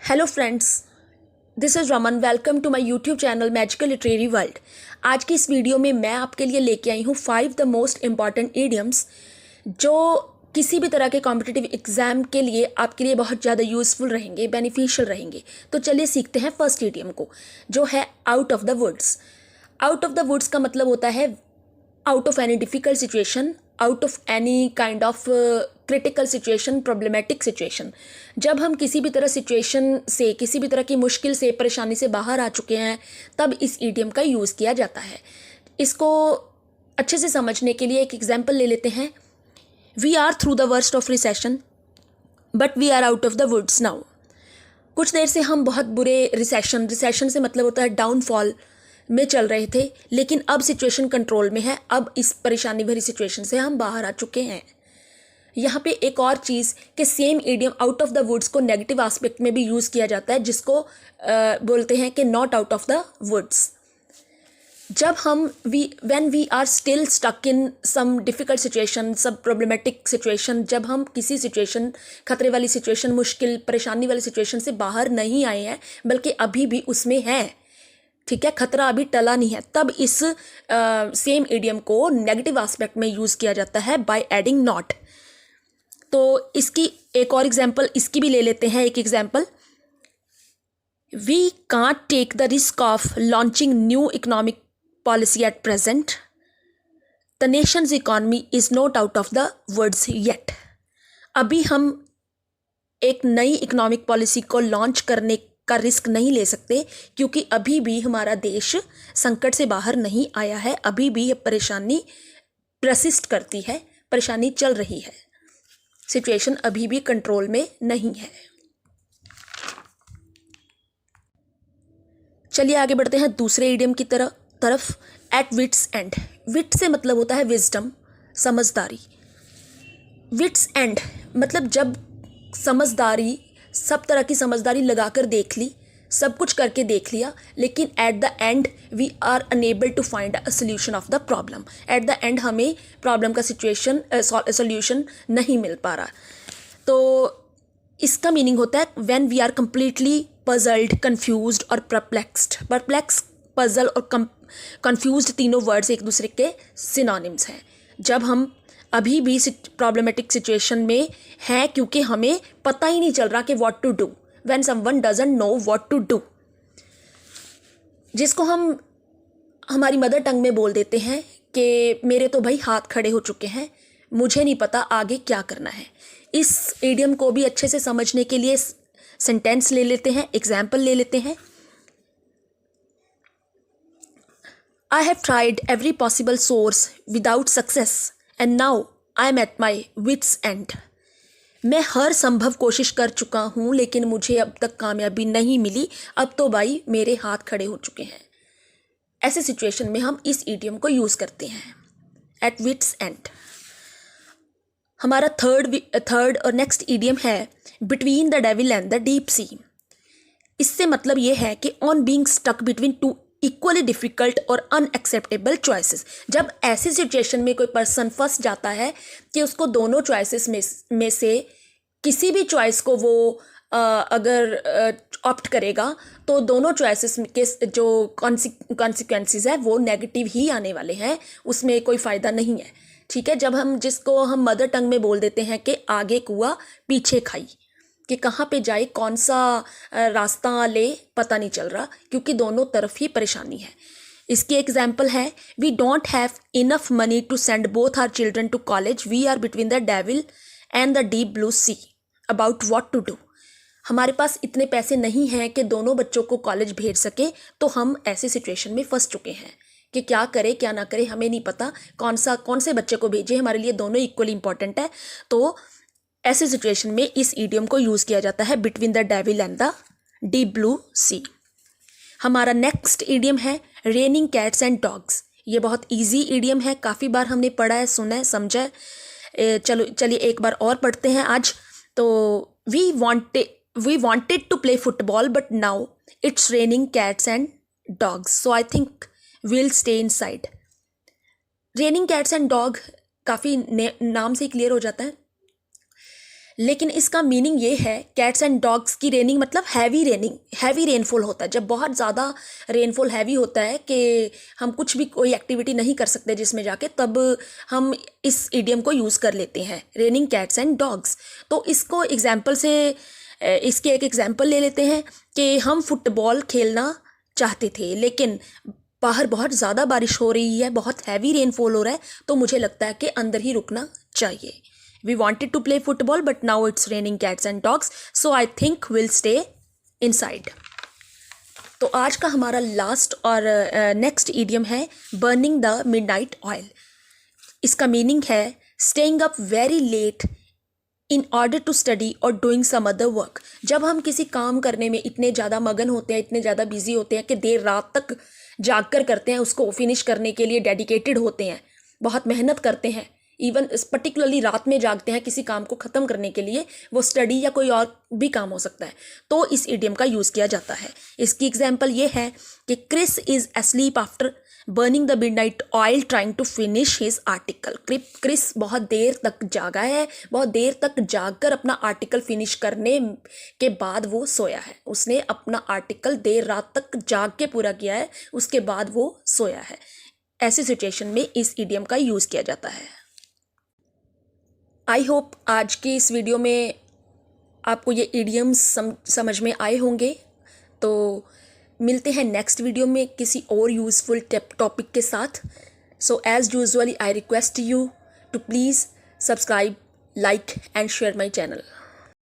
Hello friends, this is Raman. Welcome to my YouTube channel magical literary world. आज की इस video में मैं आपके लिए लेके आई हूँ 5 द मोस्ट इम्पॉर्टेंट ईडियम्स जो किसी भी तरह के कॉम्पिटिटिव एग्जाम के लिए आपके लिए बहुत ज़्यादा यूज़फुल रहेंगे, बेनिफिशियल रहेंगे। तो चलिए सीखते हैं फर्स्ट ईडियम को, जो है out of the woods. Out of the woods का मतलब होता है out of any difficult situation, out of any kind of critical situation, problematic situation. जब हम किसी भी तरह सिचुएशन से, किसी भी तरह की मुश्किल से, परेशानी से बाहर आ चुके हैं, तब इस ईडियम का यूज़ किया जाता है। इसको अच्छे से समझने के लिए एक एग्जाम्पल ले लेते हैं। We are through the worst of recession but we are out of the woods now. कुछ देर से हम बहुत बुरे रिसेशन से मतलब होता है डाउनफॉल में चल रहे थे, लेकिन अब सिचुएशन कंट्रोल में है। अब इस परेशानी भरी सिचुएशन से हम बाहर आ चुके हैं। यहाँ पे एक और चीज़ कि same idiom out of the woods को नेगेटिव एस्पेक्ट में भी यूज़ किया जाता है, जिसको बोलते हैं कि not out of the woods. जब हम when we are still stuck in some difficult situation, सब प्रॉब्लमेटिक सिचुएशन, जब हम किसी सिचुएशन, खतरे वाली सिचुएशन, मुश्किल परेशानी वाली सिचुएशन से बाहर नहीं आए हैं, बल्कि अभी भी उसमें हैं, ठीक है, खतरा अभी टला नहीं है, तब इस सेम ईडियम को नेगेटिव एस्पेक्ट में यूज़ किया जाता है बाय एडिंग नॉट। तो इसकी एक और एग्जांपल इसकी भी ले लेते हैं। एक example, we can't take the risk of launching new economic policy at present, the nation's economy is not out of the words yet. अभी हम एक नई इकोनॉमिक पॉलिसी को लॉन्च करने का रिस्क नहीं ले सकते, क्योंकि अभी भी हमारा देश संकट से बाहर नहीं आया है। अभी भी ये परेशानी प्रसिस्ट करती है, परेशानी चल रही है, सिचुएशन अभी भी कंट्रोल में नहीं है। चलिए आगे बढ़ते हैं दूसरे ईडियम की तरफ। Eight wits and. विट से मतलब होता है विजडम, समझदारी। विट्स एंड मतलब जब समझदारी, सब तरह की समझदारी लगाकर देख ली, सब कुछ करके देख लिया, लेकिन at the end we are unable to find a solution of the problem. At the end हमें प्रॉब्लम का सोल्यूशन नहीं मिल पा रहा। तो इसका मीनिंग होता है when we are completely puzzled, confused और परप्लेक्स्ड। परप्लेक्स, पजल और कंफ्यूज्ड तीनों वर्ड्स एक दूसरे के सिनोनिम्स हैं। जब हम अभी भी प्रॉब्लमेटिक सिचुएशन में है, क्योंकि हमें पता ही नहीं चल रहा कि what to do when someone doesn't know what to do, जिसको हम हमारी मदर टंग में बोल देते हैं कि मेरे तो भाई हाथ खड़े हो चुके हैं, मुझे नहीं पता आगे क्या करना है। इस ईडियम को भी अच्छे से समझने के लिए सेंटेंस ले लेते हैं, एग्जाम्पल ले लेते हैं। I have tried every possible source without success and now I am at my wits end. मैं हर संभव कोशिश कर चुका हूँ, लेकिन मुझे अब तक कामयाबी नहीं मिली। अब तो भाई मेरे हाथ खड़े हो चुके हैं। ऐसे सिचुएशन में हम इस ईडियम को यूज़ करते हैं, एट विट्स एंड। हमारा थर्ड और नेक्स्ट ईडियम है between the devil and the deep sea. इससे मतलब ये है कि on being stuck between two equally difficult और अनएक्सेप्टेबल चॉइसेस। जब ऐसी सिचुएशन में कोई पर्सन फंस जाता है कि उसको दोनों चॉइसेस में से किसी भी चॉइस को वो अगर ऑप्ट करेगा, तो दोनों चॉइसेस के जो कॉन्सिक्वेंसेस है वो नेगेटिव ही आने वाले हैं, उसमें कोई फ़ायदा नहीं है, ठीक है। जब हम जिसको हम मदर टंग में बोल देते हैं कि आगे कुआ पीछे खाई, कि कहाँ पे जाए, कौन सा रास्ता ले, पता नहीं चल रहा, क्योंकि दोनों तरफ ही परेशानी है। इसकी एग्जाम्पल है, we don't have enough money to send both our children to college, we are between the devil and the deep blue sea about what to do. हमारे पास इतने पैसे नहीं हैं कि दोनों बच्चों को कॉलेज भेज सके, तो हम ऐसे सिचुएशन में फंस चुके हैं कि क्या करें क्या ना करें, हमें नहीं पता कौन से बच्चे को भेजें, हमारे लिए दोनों इक्वली इंपॉर्टेंट है। तो ऐसे सिचुएशन में इस ईडियम को यूज़ किया जाता है, between the devil and the deep blue sea. हमारा नेक्स्ट ईडियम है रेनिंग कैट्स एंड डॉग्स। ये बहुत इजी ईडियम है, काफ़ी बार हमने पढ़ा है, सुना है, समझा है। चलिए एक बार और पढ़ते हैं आज। तो we wanted to play football but now it's raining cats and dogs, so I think we'll stay inside. Raining cats and dog काफ़ी नाम से क्लियर हो जाता है। लेकिन इसका मीनिंग ये है, कैट्स एंड डॉग्स की रेनिंग मतलब हैवी रेनफॉल होता है। जब बहुत ज़्यादा रेनफॉल हैवी होता है कि हम कुछ भी कोई एक्टिविटी नहीं कर सकते जिसमें जाके, तब हम इस इडियम को यूज़ कर लेते हैं, रेनिंग कैट्स एंड डॉग्स। तो इसको एग्जाम्पल से इसके एक एग्जाम्पल ले लेते हैं कि हम फुटबॉल खेलना चाहते थे लेकिन बाहर बहुत ज़्यादा बारिश हो रही है, बहुत हैवी रेनफॉल हो रहा है, तो मुझे लगता है कि अंदर ही रुकना चाहिए। We wanted to play football but now it's raining cats and dogs, so I think we'll stay inside. तो आज का हमारा लास्ट और नेक्स्ट इडियम है बर्निंग द मिडनाइट ऑयल। इसका मीनिंग है staying up very late in order to study और doing some other work. जब हम किसी काम करने में इतने ज़्यादा मगन होते हैं, इतने ज़्यादा बिजी होते हैं कि देर रात तक जाग कर करते हैं, उसको फिनिश करने के लिए डेडिकेटेड होते हैं, बहुत मेहनत करते हैं, इवन पर्टिकुलरली रात में जागते हैं किसी काम को ख़त्म करने के लिए, वो स्टडी या कोई और भी काम हो सकता है, तो इस इडियम का यूज़ किया जाता है। इसकी एग्जांपल ये है कि Chris is asleep after burning the midnight oil trying to finish his article. Chris बहुत देर तक जागा है, बहुत देर तक जागकर अपना आर्टिकल फिनिश करने के बाद वो सोया है। उसने अपना आर्टिकल देर रात तक जाग के पूरा किया है, उसके बाद वो सोया है। ऐसी सिचुएशन में इस इडियम का यूज़ किया जाता है। आई होप आज की इस वीडियो में आपको ये इडियम्स समझ में आए होंगे। तो मिलते हैं नेक्स्ट वीडियो में किसी और यूज़फुल टॉपिक के साथ। So as usually I request you to please subscribe, like and share my channel.